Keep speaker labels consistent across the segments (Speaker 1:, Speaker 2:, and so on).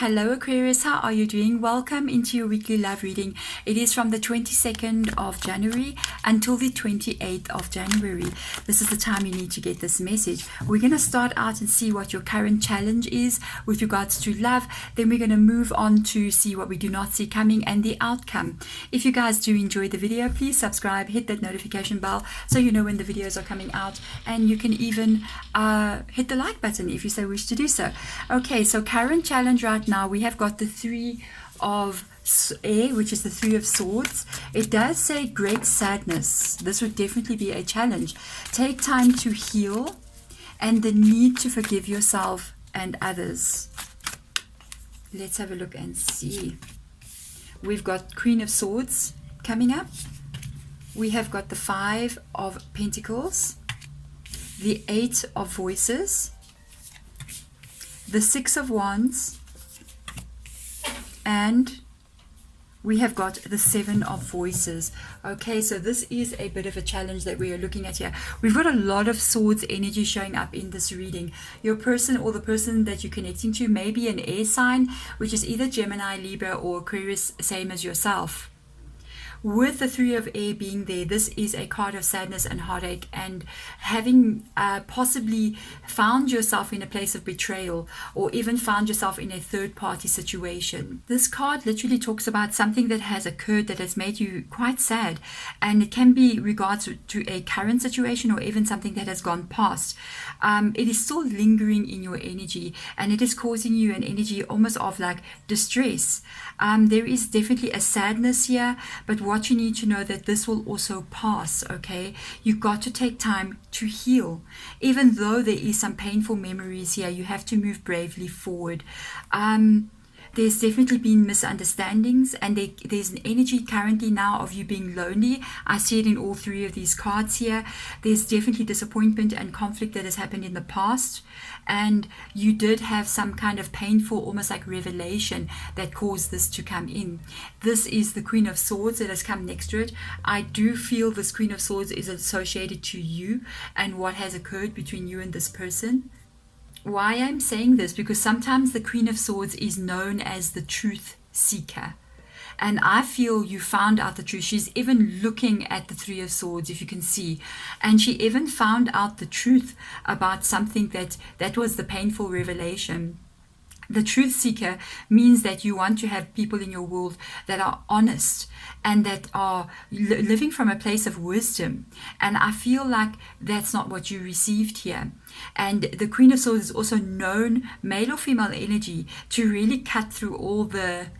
Speaker 1: Hello Aquarius, how are you doing? Welcome into your weekly love reading. It is from the 22nd of January until the 28th of January. This is the time you need to get this message. We're going to start out and see what your current challenge is with regards to love. Then we're going to move on to see what we do not see coming and the outcome. If you guys do enjoy the video, please subscribe, hit that notification bell so you know when the videos are coming out, and you can even hit the like button if you so wish to do so. Okay, so current challenge right now, we have got the Three of Air, which is the Three of Swords. It does say great sadness. This would definitely be a challenge. Take time to heal and the need to forgive yourself and others. Let's have a look and see. We've got Queen of Swords coming up. We have got the Five of Pentacles, the Eight of Voices, the Six of Wands, and we have got the Seven of Voices. Okay, so this is a bit of a challenge that we are looking at here. We've got a lot of swords energy showing up in this reading. Your person or the person that you're connecting to may be an air sign, which is either Gemini, Libra, or Aquarius, same as yourself. With the Three of Air being there, this is a card of sadness and heartache, and having possibly found yourself in a place of betrayal, or even found yourself in a third-party situation. This card literally talks about something that has occurred that has made you quite sad, and it can be regards to a current situation or even something that has gone past. It is still lingering in your energy, and it is causing you an energy almost of like distress. There is definitely a sadness here, but what you need to know that this will also pass. Okay, you've got to take time to heal. Even though there is some painful memories here, you have to move bravely forward. There's definitely been misunderstandings, and there's an energy currently now of you being lonely. I see it in all three of these cards here. There's definitely disappointment and conflict that has happened in the past, and you did have some kind of painful, almost like revelation that caused this to come in. This is the Queen of Swords that has come next to it. I do feel this Queen of Swords is associated to you and what has occurred between you and this person. Why I'm saying this, because sometimes the Queen of Swords is known as the truth seeker, and I feel you found out the truth. She's even looking at the Three of Swords, if you can see, and she even found out the truth about something that was the painful revelation. The truth seeker means that you want to have people in your world that are honest and that are living from a place of wisdom. And I feel like that's not what you received here. And the Queen of Swords is also known, male or female energy, to really cut through all the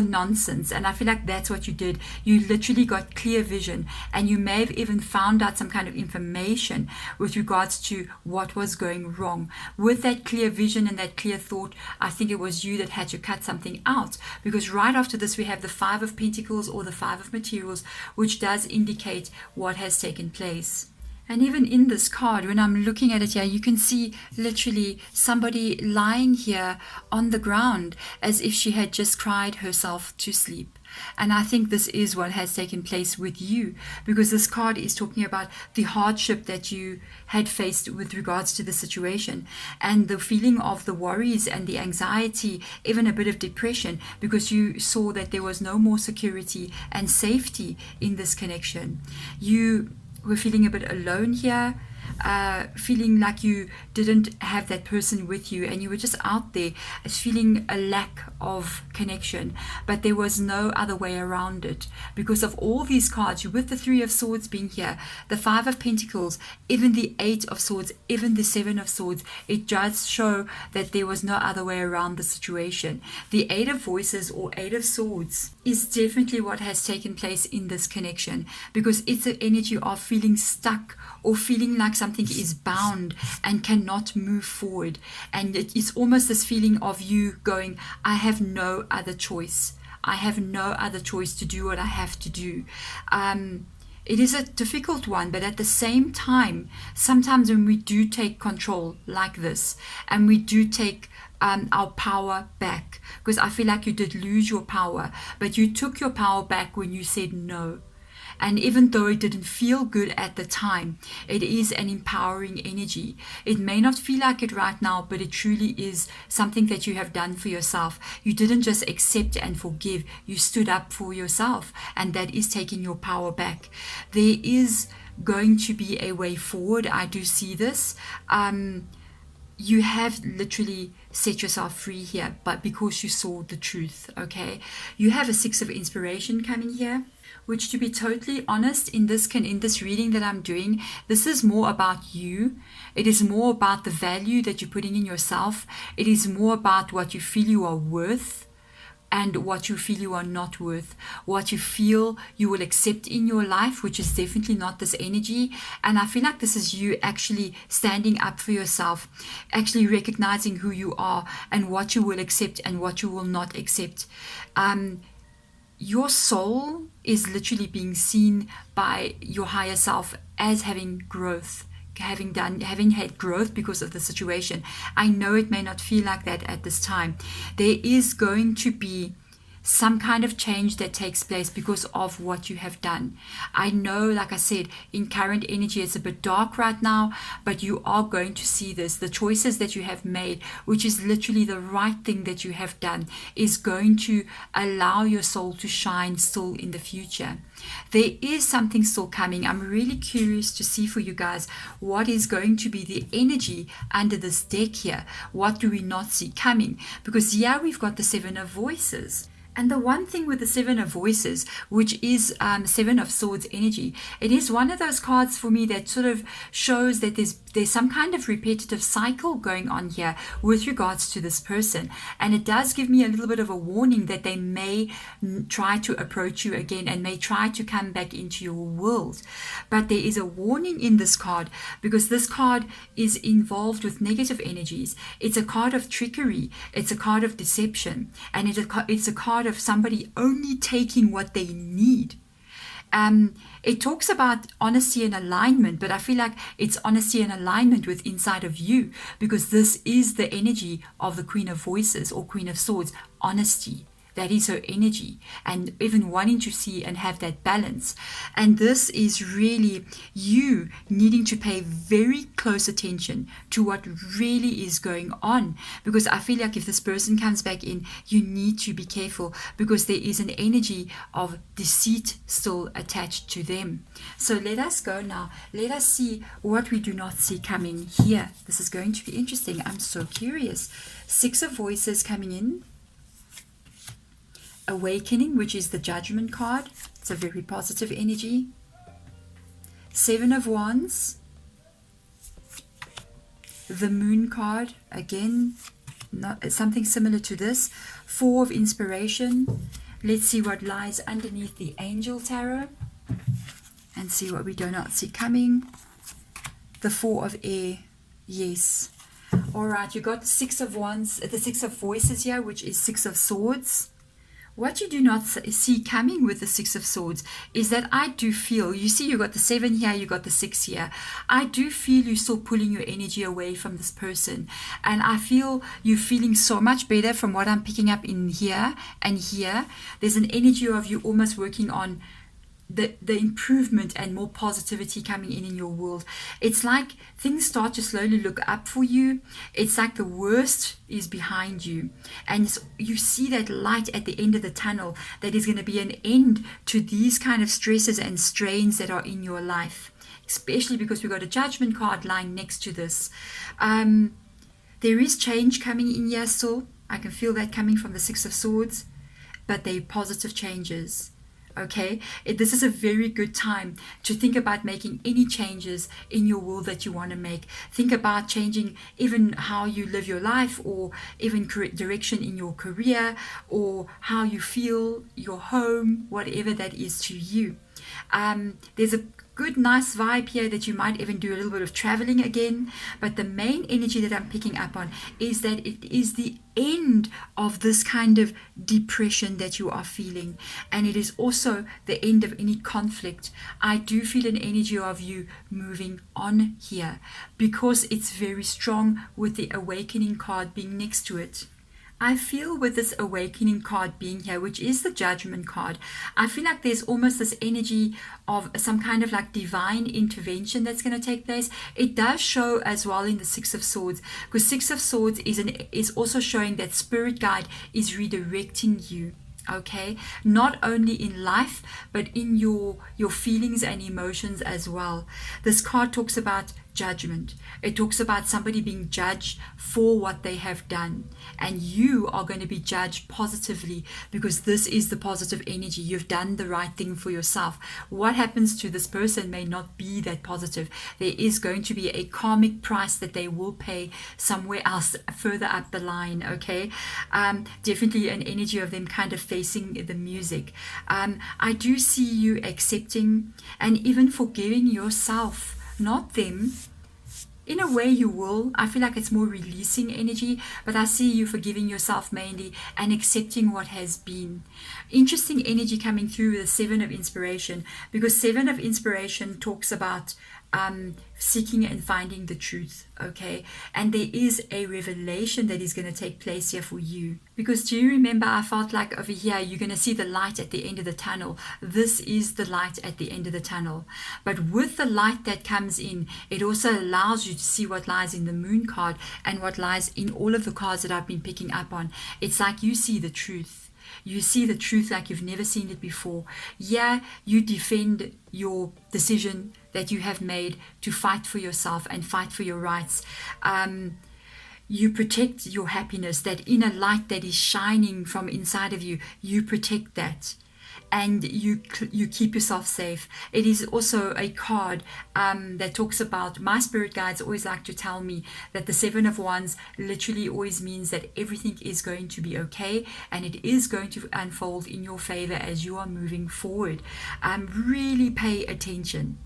Speaker 1: nonsense, and I feel like that's what you did. You literally got clear vision, and you may have even found out some kind of information with regards to what was going wrong. With that clear vision and that clear thought, I think it was you that had to cut something out, because right after this we have the Five of Pentacles or the Five of Materials, which does indicate what has taken place. And even in this card, when I'm looking at it here, you can see literally somebody lying here on the ground as if she had just cried herself to sleep. And I think this is what has taken place with you, because this card is talking about the hardship that you had faced with regards to the situation, and the feeling of the worries and the anxiety, even a bit of depression, because you saw that there was no more security and safety in this connection. You were feeling a bit alone here, feeling like you didn't have that person with you, and you were just out there feeling a lack of connection, but there was no other way around it because of all these cards. With the Three of Swords being here, the Five of Pentacles, even the Eight of Swords, even the Seven of Swords, it does show that there was no other way around the situation. The Eight of Voices or Eight of Swords is definitely what has taken place in this connection, because it's the energy of feeling stuck or feeling like something is bound and cannot move forward. And it's almost this feeling of you going, I have no other choice. I have no other choice to do what I have to do. It is a difficult one, but at the same time, sometimes when we do take control like this, and we do take our power back, because I feel like you did lose your power, but you took your power back when you said no. And even though it didn't feel good at the time, it is an empowering energy. It may not feel like it right now, but it truly is something that you have done for yourself. You didn't just accept and forgive, you stood up for yourself, and that is taking your power back. There is going to be a way forward. I do see this. You have literally set yourself free here, but because you saw the truth, okay? You have a 6 of inspiration coming here, which, to be totally honest, in this reading that I'm doing, this is more about you. It is more about the value that you're putting in yourself. It is more about what you feel you are worth, and what you feel you are not worth, what you feel you will accept in your life, which is definitely not this energy. And I feel like this is you actually standing up for yourself, actually recognizing who you are and what you will accept and what you will not accept. Your soul is literally being seen by your higher self as having growth, having had growth because of the situation. I know it may not feel like that at this time. There is going to be some kind of change that takes place because of what you have done. I know, like I said, in current energy it's a bit dark right now, but you are going to see this. The choices that you have made, which is literally the right thing that you have done, is going to allow your soul to shine still in the future. There is something still coming. I'm really curious to see for you guys what is going to be the energy under this deck here. What do we not see coming? Because here we've got the 7 of voices. And the one thing with the 7 of voices, which is 7 of swords energy, it is one of those cards for me that sort of shows that there's some kind of repetitive cycle going on here with regards to this person. And it does give me a little bit of a warning that they may try to approach you again and may try to come back into your world. But there is a warning in this card because this card is involved with negative energies. It's a card of trickery. It's a card of deception. And it's a card of somebody only taking what they need. It talks about honesty and alignment, but I feel like it's honesty and alignment with inside of you, because this is the energy of the Queen of Voices or Queen of Swords, honesty. That is her energy, and even wanting to see and have that balance. And this is really you needing to pay very close attention to what really is going on, because I feel like if this person comes back in, you need to be careful because there is an energy of deceit still attached to them. So let us go now. Let us see what we do not see coming here. This is going to be interesting. I'm so curious. 6 of Voices coming in. Awakening, which is the Judgment card. It's a very positive energy. 7 of Wands. The Moon card, again, not something similar to this. 4 of Inspiration. Let's see what lies underneath the Angel Tarot and see what we do not see coming. The 4 of Air. Yes. All right, you got 6 of Wands, the 6 of Voices here, which is 6 of Swords. What you do not see coming with the 6 of Swords is that I do feel, you see you got the 7 here, you got the 6 here. I do feel you're still pulling your energy away from this person. And I feel you feeling so much better from what I'm picking up in here and here. There's an energy of you almost working on the improvement and more positivity coming in your world. It's like things start to slowly look up for you. It's like the worst is behind you, and you see that light at the end of the tunnel, that is going to be an end to these kind of stresses and strains that are in your life, especially because we've got a Judgment card lying next to this. There is change coming in here still. I can feel that coming from the 6 of Swords, but they're positive changes. Okay, this is a very good time to think about making any changes in your world that you want to make. Think about changing even how you live your life, or even direction in your career, or how you feel, your home, whatever that is to you. There's a good nice vibe here that you might even do a little bit of traveling again, but the main energy that I'm picking up on is that it is the end of this kind of depression that you are feeling, and it is also the end of any conflict. I do feel an energy of you moving on here because it's very strong with the Awakening card being next to it. I feel with this awakening card being here, which is the judgment card, I feel like there's almost this energy of some kind of like divine intervention that's going to take place. It does show as well in the Six of Swords, because Six of Swords is also showing that spirit guide is redirecting you. Okay, not only in life but in your feelings and emotions as well. This card talks about judgment. It talks about somebody being judged for what they have done, and you are going to be judged positively, because this is the positive energy. You've done the right thing for yourself. What happens to this person may not be that positive. There is going to be a karmic price that they will pay somewhere else further up the line. Okay, definitely an energy of them kind of facing the music. I do see you accepting and even forgiving yourself, not them. In a way you will. I feel like it's more releasing energy, but I see you forgiving yourself mainly and accepting what has been. Interesting energy coming through with the Seven of Inspiration, because Seven of Inspiration talks about seeking and finding the truth. Okay, and there is a revelation that is going to take place here for you, because do you remember I felt like over here you're going to see the light at the end of the tunnel. This is the light at the end of the tunnel, but with the light that comes in, it also allows you to see what lies in the Moon card and what lies in all of the cards that I've been picking up on. It's like you see the truth. You see the truth like you've never seen it before. Yeah, you defend your decision that you have made to fight for yourself and fight for your rights. You protect your happiness, that inner light that is shining from inside of you. You protect that. And you keep yourself safe. It is also a card that talks about, my spirit guides always like to tell me that the Seven of Wands literally always means that everything is going to be okay, and it is going to unfold in your favor as you are moving forward. Really pay attention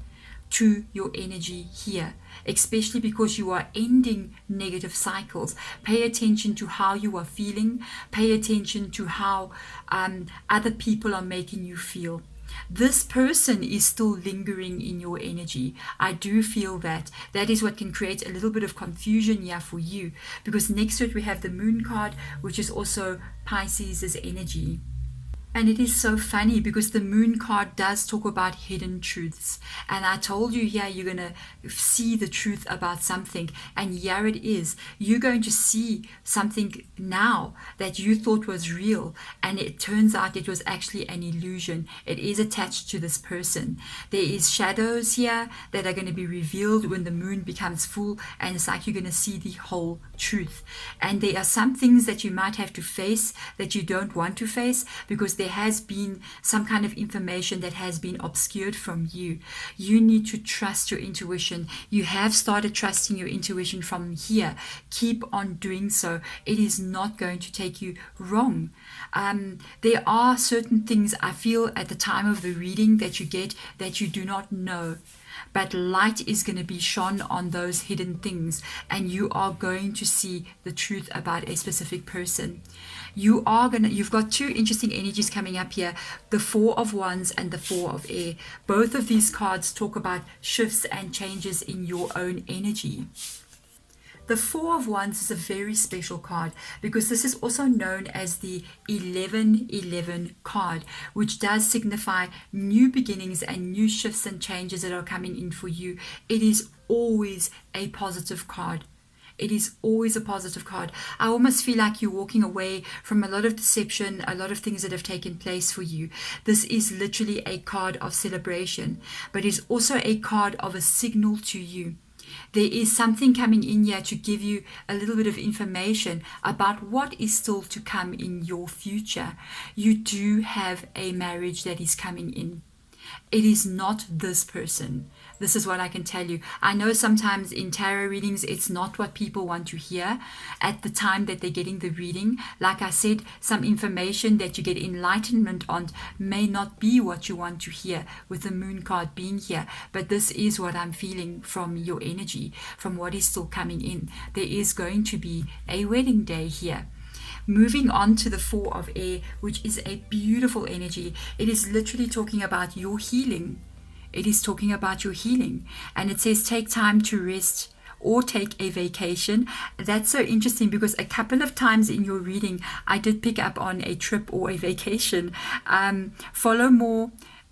Speaker 1: to your energy here, especially because you are ending negative cycles. Pay attention to how you are feeling. Pay attention to how other people are making you feel. This person is still lingering in your energy. I do feel that. That is what can create a little bit of confusion here for you, because next to it we have the Moon card, which is also Pisces' energy. And it is so funny because the Moon card does talk about hidden truths. And I told you here you're going to see the truth about something. And here it is. You're going to see something now that you thought was real. And it turns out it was actually an illusion. It is attached to this person. There is shadows here that are going to be revealed when the moon becomes full. And it's like you're going to see the whole truth. And there are some things that you might have to face that you don't want to face, because there has been some kind of information that has been obscured from you. You need to trust your intuition. You have started trusting your intuition from here. Keep on doing so. It is not going to take you wrong. There are certain things I feel at the time of the reading that you get that you do not know. But light is going to be shone on those hidden things, and you are going to see the truth about a specific person. You've got two interesting energies coming up here, the Four of Wands and the Four of Air. Both of these cards talk about shifts and changes in your own energy. The Four of Wands is a very special card because this is also known as the 1111 card, which does signify new beginnings and new shifts and changes that are coming in for you. It is always a positive card. It is always a positive card. I almost feel like you're walking away from a lot of deception, a lot of things that have taken place for you. This is literally a card of celebration, but it's also a card of a signal to you. There is something coming in here to give you a little bit of information about what is still to come in your future. You do have a marriage that is coming in. It is not this person. This is what I can tell you. I know sometimes in tarot readings, it's not what people want to hear at the time that they're getting the reading. Like I said, some information that you get enlightenment on may not be what you want to hear with the Moon card being here. But this is what I'm feeling from your energy, from what is still coming in. There is going to be a wedding day here. Moving on to the Four of Air, which is a beautiful energy. It is literally talking about your healing. It is talking about your healing. And it says take time to rest or take a vacation. That's so interesting because a couple of times in your reading, I did pick up on a trip or a vacation. Follow more,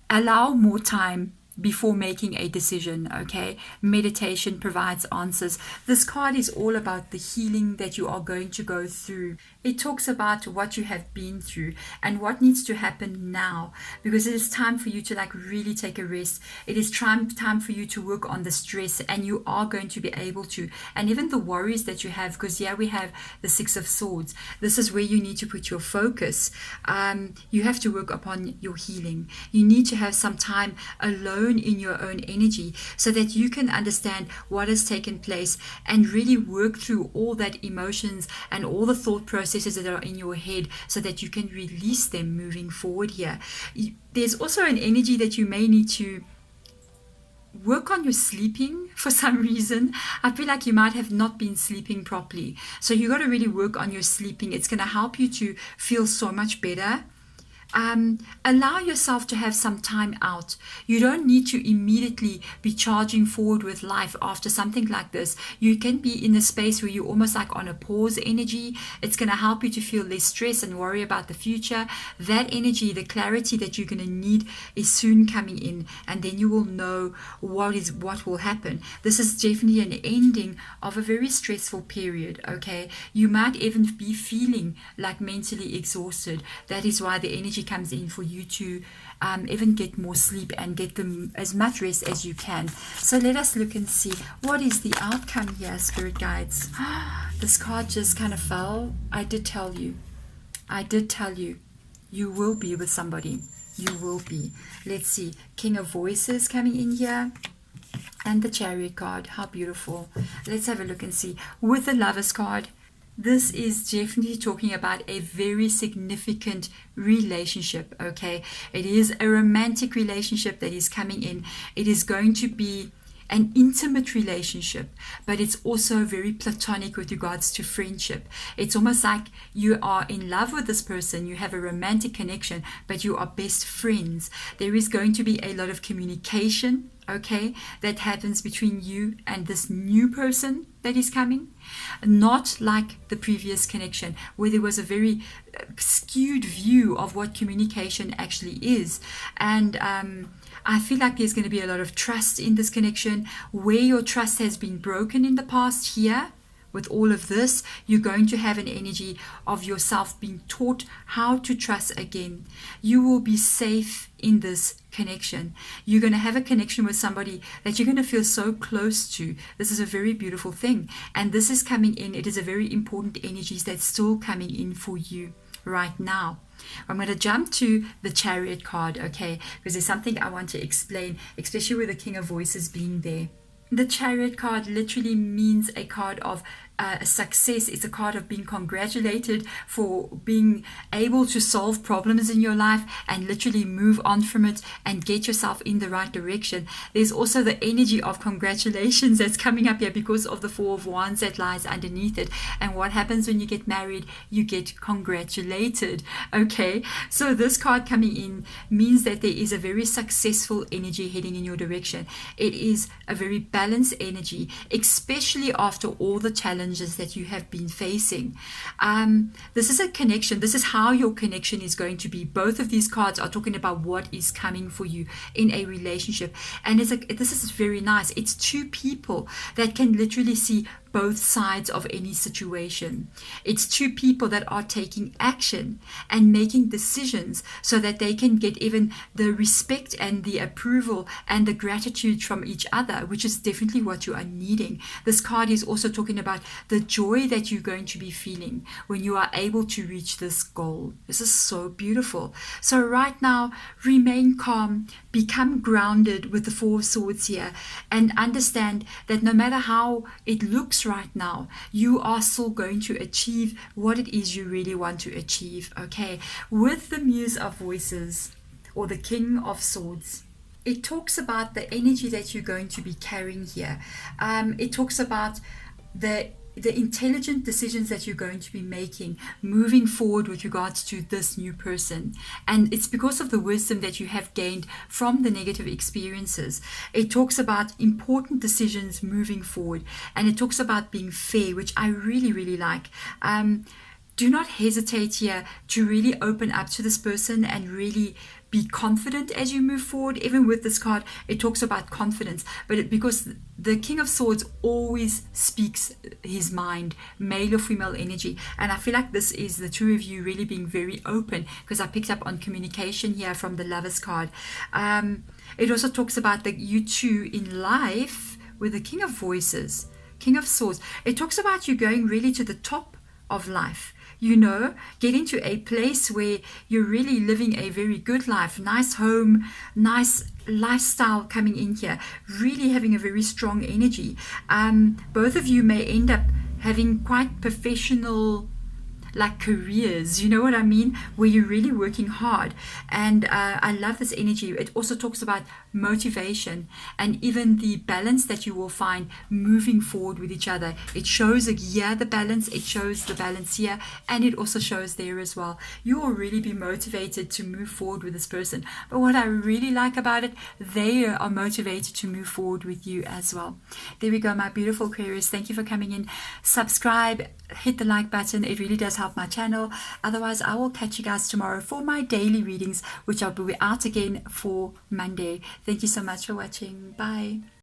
Speaker 1: allow more time before making a decision. Okay, meditation provides answers. This card is all about the healing that you are going to go through. It talks about what you have been through and what needs to happen now, because it is time for you to like really take a rest. It is time for you to work on the stress, and you are going to be able to, and even the worries that you have, because we have the Six of Swords. This is where you need to put your focus. You have to work upon your healing. You need to have some time alone in your own energy so that you can understand what has taken place and really work through all that emotions and all the thought processes that are in your head so that you can release them moving forward here. There's also an energy that you may need to work on your sleeping for some reason. I feel like you might have not been sleeping properly. So you got to really work on your sleeping. It's going to help you to feel so much better. Allow yourself to have some time out. You don't need to immediately be charging forward with life after something like this. You can be in a space where you're almost like on a pause energy. It's going to help you to feel less stress and worry about the future. That energy, the clarity that you're going to need is soon coming in, and then you will know what will happen. This is definitely an ending of a very stressful period. Okay, you might even be feeling like mentally exhausted. That is why the energy comes in for you to even get more sleep and get them as much rest as you can. So let us look and see what is the outcome here, spirit guides. This card just kind of fell. I did tell you you will be with somebody. You will be. Let's see, King of Voices coming in here, and the Chariot card. How beautiful. Let's have a look and see. With the Lovers card, this is definitely talking about a very significant relationship. Okay, it is a romantic relationship that is coming in. It is going to be an intimate relationship, but it's also very platonic with regards to friendship. It's almost like you are in love with this person, you have a romantic connection, but you are best friends. There is going to be a lot of communication, okay, that happens between you and this new person that is coming. Not like the previous connection where there was a very skewed view of what communication actually is. And I feel like there's going to be a lot of trust in this connection. Where your trust has been broken in the past here, with all of this, you're going to have an energy of yourself being taught how to trust again. You will be safe in this connection. You're going to have a connection with somebody that you're going to feel so close to. This is a very beautiful thing. And this is coming in. It is a very important energies that's still coming in for you right now. I'm going to jump to the Chariot card, okay, because there's something I want to explain, especially with the King of Voices being there. The Chariot card literally means a card of success. It's a card of being congratulated for being able to solve problems in your life and literally move on from it and get yourself in the right direction. There's also the energy of congratulations that's coming up here because of the Four of Wands that lies underneath it. And what happens when you get married? You get congratulated. Okay, so this card coming in means that there is a very successful energy heading in your direction. It is a very balanced energy, especially after all the challenges that you have been facing. This is a connection. This is how your connection is going to be. Both of these cards are talking about what is coming for you in a relationship. And this is very nice. It's two people that can literally see both sides of any situation. It's two people that are taking action and making decisions so that they can get even the respect and the approval and the gratitude from each other, which is definitely what you are needing. This card is also talking about the joy that you're going to be feeling when you are able to reach this goal. This is so beautiful. So right now, remain calm, become grounded with the Four of Swords here, and understand that no matter how it looks right now, you are still going to achieve what it is you really want to achieve. Okay, with the Muse of Voices or the King of Swords, it talks about the energy that you're going to be carrying here. It talks about the the intelligent decisions that you're going to be making moving forward with regards to this new person. And it's because of the wisdom that you have gained from the negative experiences. It talks about important decisions moving forward, and it talks about being fair, which I really, really like. Do not hesitate here to really open up to this person and really be confident as you move forward. Even with this card, it talks about confidence, but because the King of Swords always speaks his mind, male or female energy, and I feel like this is the two of you really being very open, because I picked up on communication here from the Lovers card. It also talks about that you two in life with the King of Voices, King of Swords. It talks about you going really to the top of life, getting to a place where you're really living a very good life, nice home, nice lifestyle coming in here, really having a very strong energy. Both of you may end up having quite professional careers, you know what I mean, where you're really working hard. And I love this energy. It also talks about motivation and even the balance that you will find moving forward with each other. It shows the balance, it shows the balance here, and it also shows there as well. You will really be motivated to move forward with this person. But what I really like about it, they are motivated to move forward with you as well. There we go, my beautiful Aquarius. Thank you for coming in. Subscribe, hit the like button. It really does help my channel. Otherwise, I will catch you guys tomorrow for my daily readings, which I'll be out again for Monday. Thank you so much for watching. Bye.